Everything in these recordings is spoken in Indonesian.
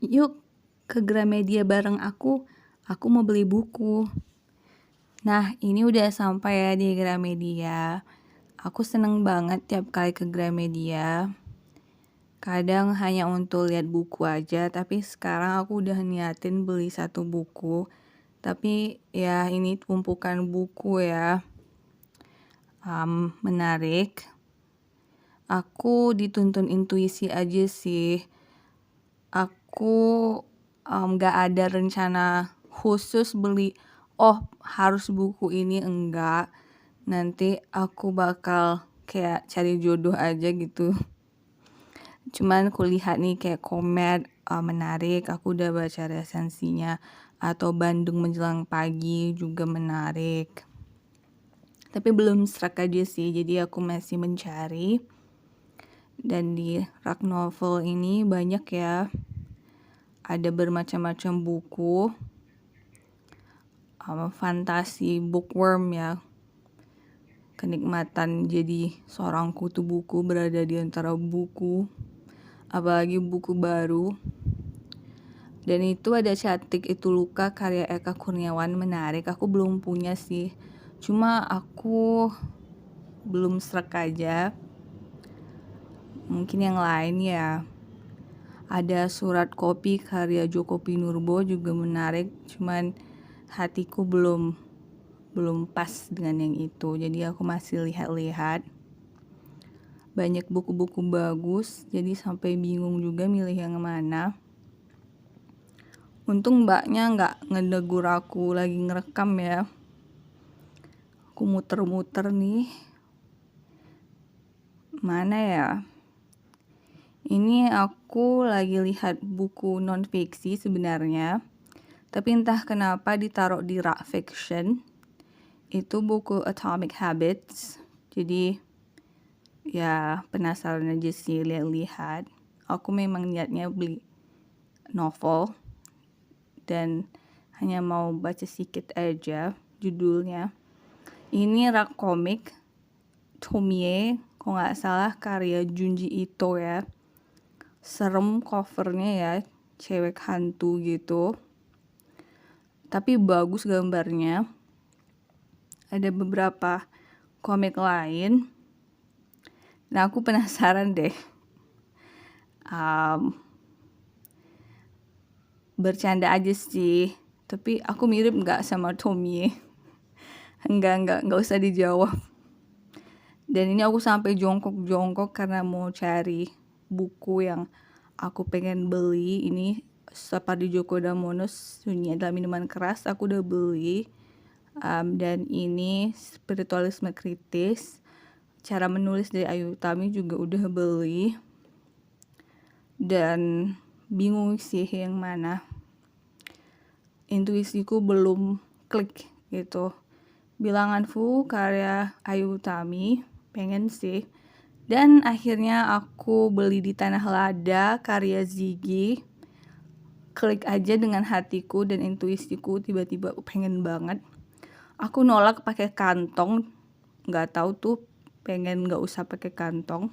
Yuk ke Gramedia bareng aku mau beli buku. Nah, ini udah sampai ya di Gramedia. Aku seneng banget tiap kali ke Gramedia. Kadang hanya untuk lihat buku aja, tapi sekarang aku udah niatin beli satu buku. Tapi ya ini tumpukan buku ya, menarik. Aku dituntun intuisi aja sih. Aku gak ada rencana khusus beli, harus buku ini, enggak. Nanti aku bakal kayak cari jodoh aja gitu. Cuman kulihat nih kayak komen menarik, aku udah baca resensinya. Atau Bandung Menjelang Pagi juga menarik. Tapi belum serak aja sih, jadi aku masih mencari. Dan di rak novel ini banyak ya, ada bermacam-macam buku, fantasi, bookworm ya, kenikmatan jadi seorang kutu buku berada di antara buku, apalagi buku baru. Dan itu ada Cantik Itu Luka karya Eka Kurniawan, menarik. Aku belum punya sih, cuma aku belum serak aja. Mungkin yang lain ya. Ada Surat Kopi karya Joko Pinurbo juga menarik, cuman hatiku belum pas dengan yang itu, jadi aku masih lihat-lihat. Banyak buku-buku bagus, jadi sampai bingung juga milih yang mana. Untung mbaknya nggak ngedegur aku lagi ngerekam ya. Aku muter-muter nih. Mana ya? Ini aku lagi lihat buku non-fiksi sebenarnya, tapi entah kenapa ditaruh di rak fiction. Itu buku Atomic Habits. Jadi ya penasaran aja sih lihat-lihat. Aku memang niatnya beli novel dan hanya mau baca sedikit aja judulnya. Ini rak komik Tomie, kalau nggak salah karya Junji Ito ya. Serem covernya ya, cewek hantu gitu. Tapi bagus gambarnya. Ada beberapa komik lain. Nah, aku penasaran deh. Bercanda aja sih, tapi aku mirip nggak sama Tomie? Enggak usah dijawab. Dan ini aku sampai jongkok karena mau cari buku yang aku pengen beli. Ini Sapardi Djoko Damono, Sunyi Adalah Minuman Keras, aku udah beli. Dan ini Spiritualisme Kritis, Cara Menulis dari Ayu Utami juga udah beli. Dan bingung sih yang mana. Intuisiku belum klik gitu. Bilangan Fu karya Ayu Utami, pengen sih. Dan akhirnya aku beli di Tanah Lada karya Ziggy. Klik aja dengan hatiku dan intuisiku, tiba-tiba pengen banget. Aku nolak pakai kantong, nggak tahu tuh pengen nggak usah pakai kantong.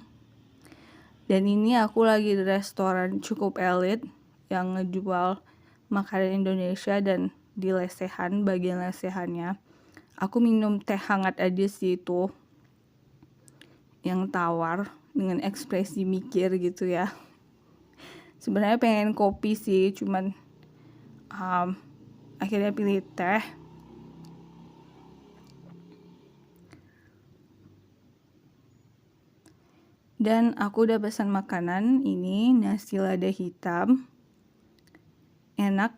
Dan ini aku lagi di restoran cukup elit yang ngejual makanan Indonesia, dan di lesehan, bagian lesehannya aku minum teh hangat aja sih itu, yang tawar dengan ekspresi mikir gitu ya. Sebenarnya pengen kopi sih, cuman akhirnya pilih teh. Dan aku udah pesan makanan, ini nasi lada hitam, enak.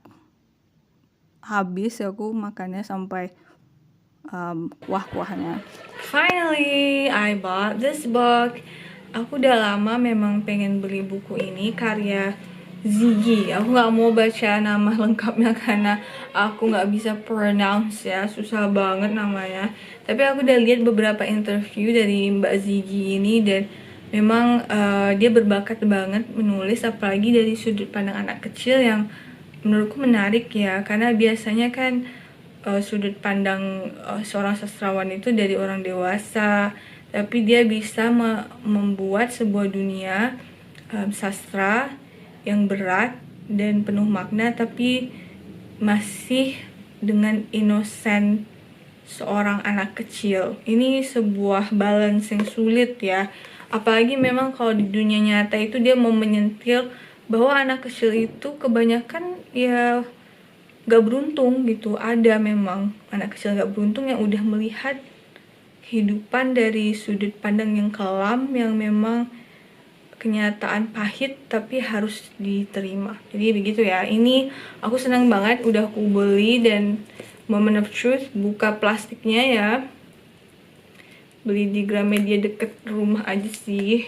Habis aku makannya sampai kuah-kuahnya. Finally, I bought this book. Aku udah lama memang pengen beli buku ini karya Ziggy. Aku nggak mau baca nama lengkapnya karena aku nggak bisa pronounce ya, susah banget namanya. Tapi aku udah lihat beberapa interview dari Mbak Ziggy ini, dan memang dia berbakat banget menulis, apalagi dari sudut pandang anak kecil yang menurutku menarik ya, karena biasanya kan sudut pandang seorang sastrawan itu dari orang dewasa, tapi dia bisa membuat sebuah dunia sastra yang berat dan penuh makna, tapi masih dengan innocent seorang anak kecil. Ini sebuah balance yang sulit ya. Apalagi memang kalau di dunia nyata itu dia mau menyentil bahwa anak kecil itu kebanyakan ya gak beruntung gitu. Ada memang anak kecil gak beruntung yang udah melihat kehidupan dari sudut pandang yang kelam, yang memang kenyataan pahit tapi harus diterima. Jadi begitu ya. Ini aku senang banget udah aku beli, dan moment of truth, buka plastiknya ya. Beli di Gramedia deket rumah aja sih.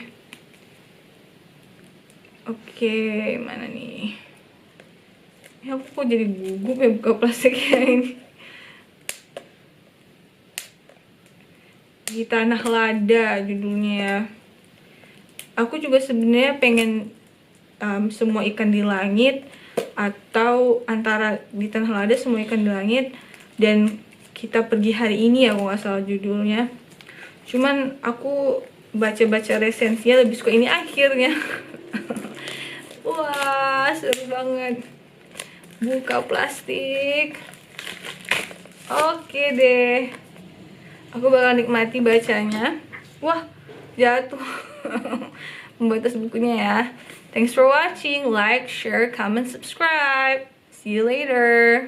Oke, mana nih? Ya aku kok jadi gugup ya buka plastiknya ini. Di Tanah Lada judulnya ya. Aku juga sebenarnya pengen semua ikan di langit, atau antara Di Tanah Lada Semua Ikan di Langit dan Kita Pergi Hari Ini ya, kalau nggak salah judulnya. Cuman aku baca-baca resensinya lebih suka ini akhirnya. Wah, seru banget. Buka plastik. Oke deh. Aku bakal nikmati bacanya. Wah, jatuh. Membatas bukunya ya. Thanks for watching. Like, share, comment, subscribe. See you later.